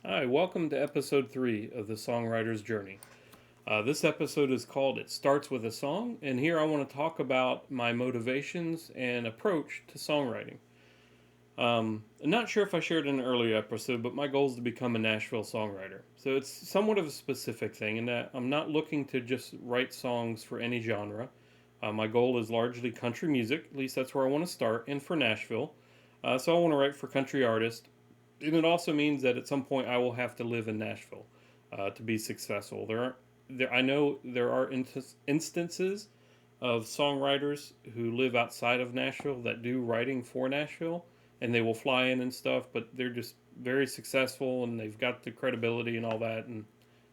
Hi, welcome to episode 3 of the Songwriter's Journey. This episode is called It Starts with a Song, and here I want to talk about my motivations and approach to songwriting. I'm not sure if I shared in an earlier episode, but my goal is to become a Nashville songwriter. So it's somewhat of a specific thing in that I'm not looking to just write songs for any genre. My goal is largely country music, at least that's where I want to start, and for Nashville. So I want to write for country artists, and it also means that at some point I will have to live in Nashville to be successful. I know there are instances of songwriters who live outside of Nashville that do writing for Nashville, and they will fly in and stuff, but they're just very successful and they've got the credibility and all that. And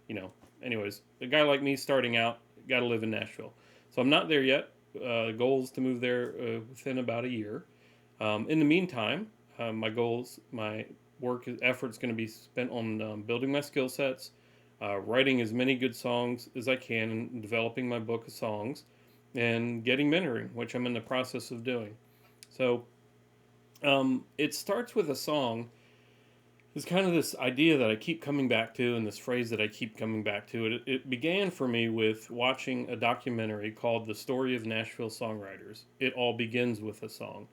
you know, anyways, a guy like me starting out got to live in Nashville, so I'm not there yet. The goal is to move there within about a year. In the meantime, my work effort is going to be spent on building my skill sets, writing as many good songs as I can, and developing my book of songs, and getting mentoring, which I'm in the process of doing. So it starts with a song. It's kind of this idea that I keep coming back to, and this phrase that I keep coming back to. It began for me with watching a documentary called "The Story of Nashville Songwriters." It all begins with a song,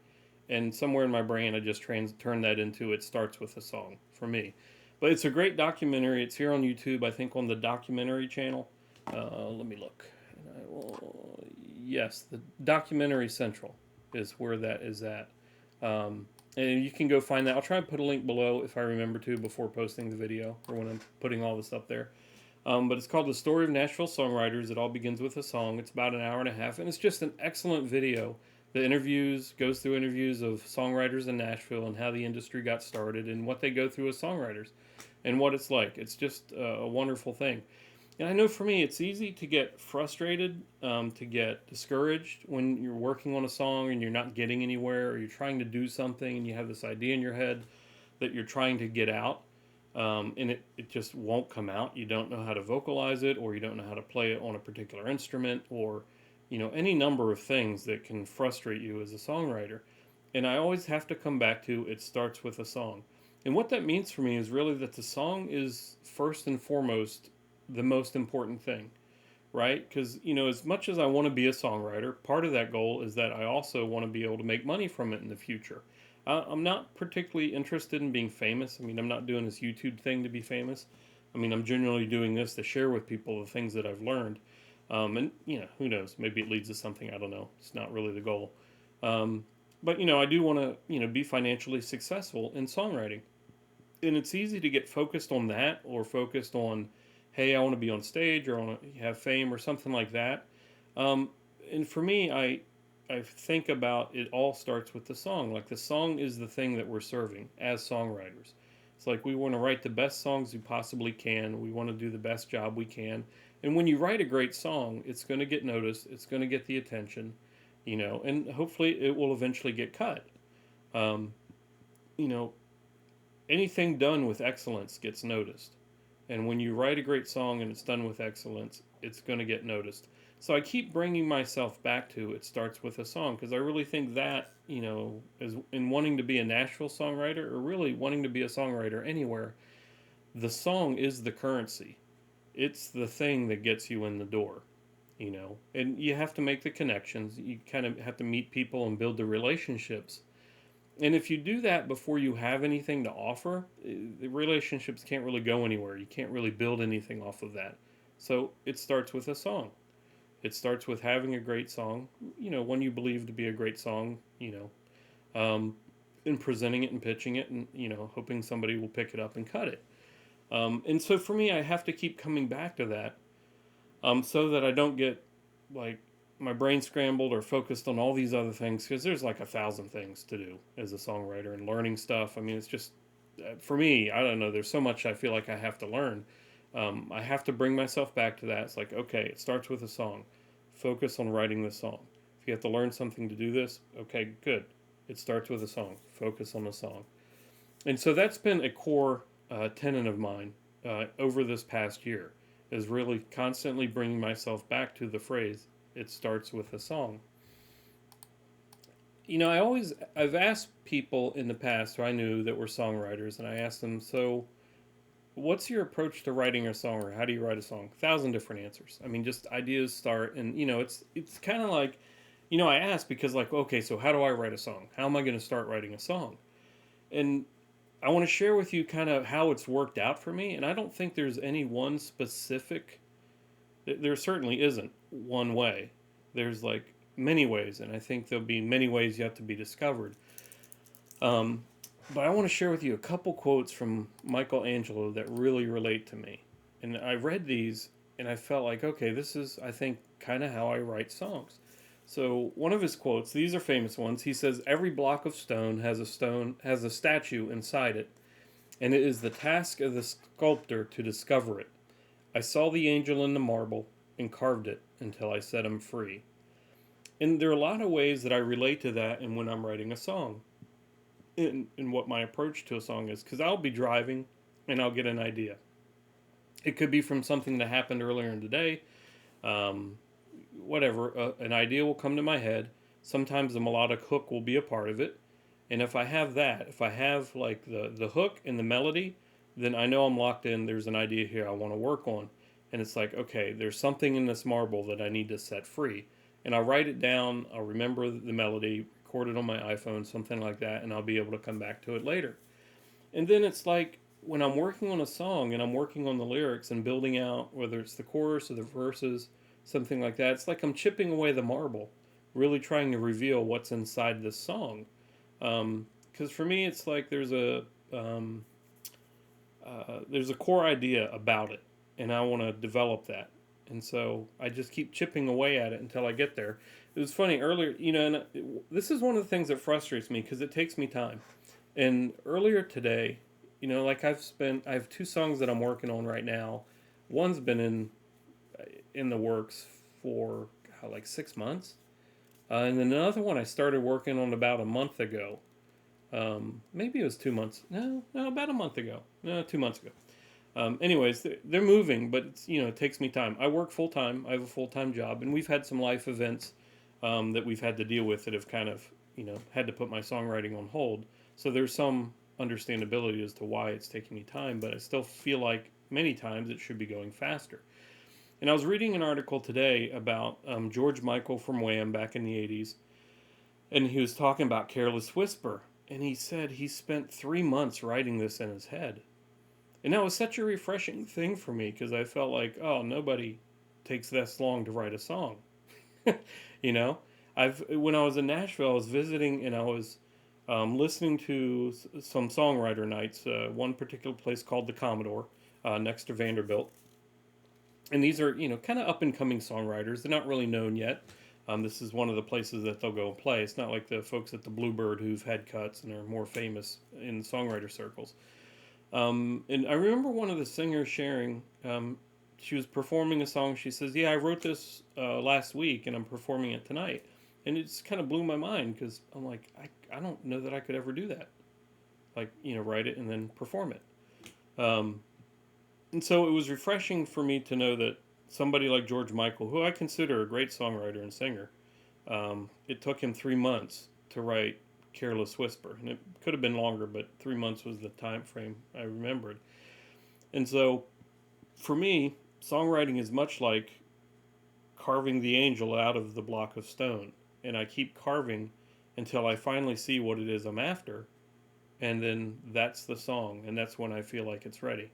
and somewhere in my brain I just turned that into "It starts with a song" for me. But it's a great documentary. It's here on YouTube, I think, on the documentary channel. Let me look. And I will, yes, the documentary central is where that is at. And you can go find that. I'll try and put a link below if I remember to before posting the video or when I'm putting all this up there. But it's called "The Story of Nashville Songwriters." It all begins with a song. It's about an hour and a half, and it's just an excellent video. The interviews goes through interviews of songwriters in Nashville and how the industry got started and what they go through as songwriters and what it's like. It's just a wonderful thing. And I know for me, it's easy to get frustrated, to get discouraged when you're working on a song and you're not getting anywhere, or you're trying to do something and you have this idea in your head that you're trying to get out, and it just won't come out. You don't know how to vocalize it, or you don't know how to play it on a particular instrument, or any number of things that can frustrate you as a songwriter. And I always have to come back to "It starts with a song." And what that means for me is really that the song is first and foremost the most important thing, right? Because, as much as I want to be a songwriter, part of that goal is that I also want to be able to make money from it in the future. I'm not particularly interested in being famous. I mean, I'm not doing this YouTube thing to be famous. I mean, I'm generally doing this to share with people the things that I've learned. And, who knows? Maybe it leads to something. I don't know. It's not really the goal. But, I do want to, be financially successful in songwriting. And it's easy to get focused on that, or focused on, hey, I want to be on stage, or I want to have fame or something like that. Um, and for me, I think about it all starts with the song. Like, the song is the thing that we're serving as songwriters. It's like we want to write the best songs we possibly can. We want to do the best job we can. And when you write a great song, it's going to get noticed. It's going to get the attention, and hopefully it will eventually get cut. Um, you know, Anything done with excellence gets noticed. And when you write a great song and it's done with excellence, it's going to get noticed. So I keep bringing myself back to "It starts with a song" because I really think that, is in wanting to be a Nashville songwriter, or really wanting to be a songwriter anywhere, the song is the currency. It's the thing that gets you in the door, and you have to make the connections. You kind of have to meet people and build the relationships, and if you do that before you have anything to offer, the relationships can't really go anywhere. You can't really build anything off of that. So it starts with a song. It starts with having a great song, one you believe to be a great song, and presenting it and pitching it, and, hoping somebody will pick it up and cut it. And so for me, I have to keep coming back to that, so that I don't get, like, my brain scrambled or focused on all these other things, because there's like 1,000 things to do as a songwriter and learning stuff. I mean, it's just, for me, I don't know, there's so much I feel like I have to learn. I have to bring myself back to that. It's like, okay, it starts with a song. Focus on writing the song. If you have to learn something to do this, okay, good. It starts with a song. Focus on the song. And so that's been a core tenet of mine over this past year, is really constantly bringing myself back to the phrase, "It starts with a song." I've asked people in the past who I knew that were songwriters, and I asked them, so what's your approach to writing a song, or how do you write a song? 1,000 different answers. I mean, just ideas start, and it's kind of like, I ask because like, okay, so how do I write a song? How am I going to start writing a song? And I want to share with you kind of how it's worked out for me. And I don't think there's any one specific. There certainly isn't one way. There's like many ways, and I think there'll be many ways yet to be discovered. Um, but I want to share with you a couple quotes from Michelangelo that really relate to me. And I read these and I felt like, okay, this is, I think, kind of how I write songs. So one of his quotes, these are famous ones. He says, "Every block of stone has a statue inside it, and it is the task of the sculptor to discover it. I saw the angel in the marble and carved it until I set him free." And there are a lot of ways that I relate to that and when I'm writing a song in what my approach to a song is, because I'll be driving and I'll get an idea. It could be from something that happened earlier in the day, um, whatever. An idea will come to my head. Sometimes the melodic hook will be a part of it, and if I have that, if I have like the hook and the melody, then I know I'm locked in. There's an idea here I want to work on, and it's like, okay, there's something in this marble that I need to set free, and I'll write it down. I'll remember the melody, record it on my iPhone, something like that, and I'll be able to come back to it later. And then it's like when I'm working on a song and I'm working on the lyrics and building out, whether it's the chorus or the verses, something like that, it's like I'm chipping away the marble, really trying to reveal what's inside this song. Because for me, it's like um, there's a core idea about it, and I want to develop that. And so I just keep chipping away at it until I get there. It was funny earlier, and this is one of the things that frustrates me because it takes me time. And earlier today, like I have two songs that I'm working on right now. One's been in the works for like 6 months, and then another one I started working on about a month ago. Maybe it was 2 months. No, about a month ago. No, 2 months ago. Anyways, they're moving, but it takes me time. I work full time. I have a full time job, and we've had some life events that we've had to deal with that have kind of had to put my songwriting on hold. So there's some understandability as to why it's taking me time, but I still feel like many times it should be going faster. And I was reading an article today about George Michael from Wham back in the 80s, and he was talking about Careless Whisper, and he said he spent 3 months writing this in his head. And that was such a refreshing thing for me because I felt like, oh, nobody takes this long to write a song. you know, when I was in Nashville, I was visiting and I was listening to some songwriter nights. One particular place called the Commodore, next to Vanderbilt, and these are kind of up and coming songwriters. They're not really known yet. This is one of the places that they'll go and play. It's not like the folks at the Bluebird who've had cuts and are more famous in songwriter circles. And I remember one of the singers sharing. She was performing a song. She says, "Yeah, I wrote this last week, and I'm performing it tonight." And it just kind of blew my mind because I'm like, I don't know that I could ever do that. Like, write it and then perform it. Um, and so it was refreshing for me to know that somebody like George Michael, who I consider a great songwriter and singer, it took him 3 months to write Careless Whisper. And it could have been longer, but 3 months was the time frame I remembered. And so for me, songwriting is much like carving the angel out of the block of stone. And I keep carving until I finally see what it is I'm after. And then that's the song. And that's when I feel like it's ready.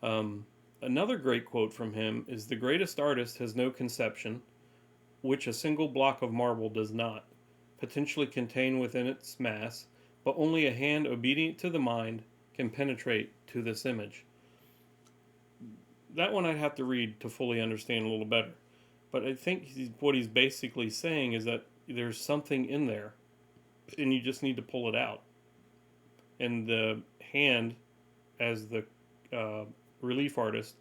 Um, Another great quote from him is, "The greatest artist has no conception, which a single block of marble does not, potentially contain within its mass, but only a hand obedient to the mind can penetrate to this image." That one I'd have to read to fully understand a little better. But I think what he's basically saying is that there's something in there, and you just need to pull it out. And the hand, as the uh, relief artist,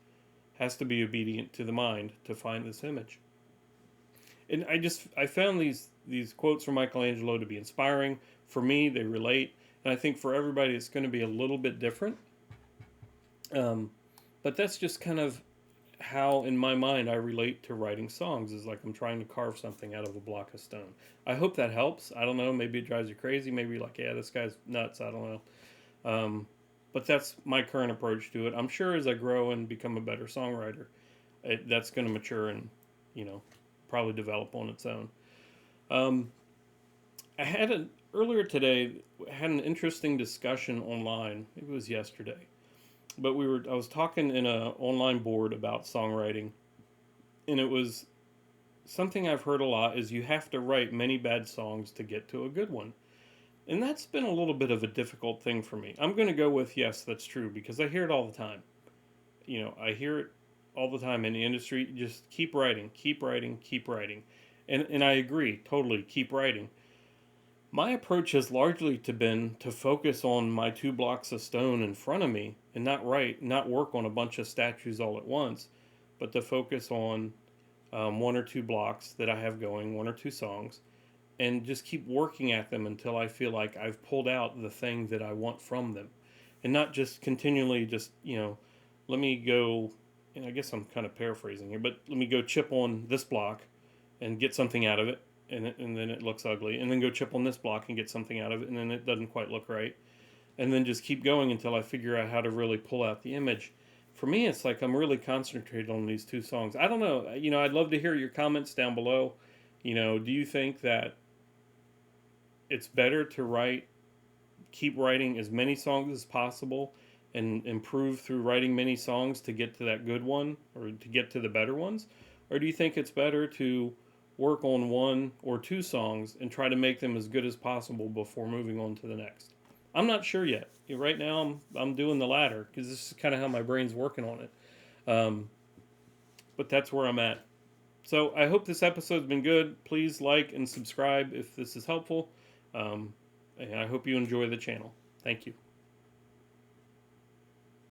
has to be obedient to the mind to find this image. And I found these quotes from Michelangelo to be inspiring. For me, they relate, and I think for everybody, it's going to be a little bit different. Um, but that's just kind of how, in my mind, I relate to writing songs. Is like I'm trying to carve something out of a block of stone. I hope that helps. I don't know. Maybe it drives you crazy. Maybe you're like, yeah, this guy's nuts. I don't know. But that's my current approach to it. I'm sure as I grow and become a better songwriter, that's going to mature and, you know, probably develop on its own. Um, I had an earlier today had an interesting discussion online. It was yesterday, but I was talking in a online board about songwriting, and it was something I've heard a lot is you have to write many bad songs to get to a good one. And that's been a little bit of a difficult thing for me. I'm going to go with yes, that's true because I hear it all the time. You know, I hear it all the time in the industry. Just keep writing, keep writing, keep writing. And I agree, totally, keep writing. My approach has largely to been to focus on my 2 blocks of stone in front of me and not write, not work on a bunch of statues all at once, but to focus on 1 or 2 blocks that I have going, 1 or 2 songs, and just keep working at them until I feel like I've pulled out the thing that I want from them, and not just continually just let me go. And I guess I'm kind of paraphrasing here, but let me go chip on this block and get something out of it, and then it looks ugly, and then go chip on this block and get something out of it, and then it doesn't quite look right, and then just keep going until I figure out how to really pull out the image. For me, it's like I'm really concentrated on these 2 songs. I don't know. I'd love to hear your comments down below. Do you think that it's better to keep writing as many songs as possible and improve through writing many songs to get to that good one or to get to the better ones? Or do you think it's better to work on 1 or 2 songs and try to make them as good as possible before moving on to the next? I'm not sure yet. Right now, I'm doing the latter because this is kind of how my brain's working on it. Um, but that's where I'm at. So I hope this episode's been good. Please like and subscribe if this is helpful. And I hope you enjoy the channel. Thank you.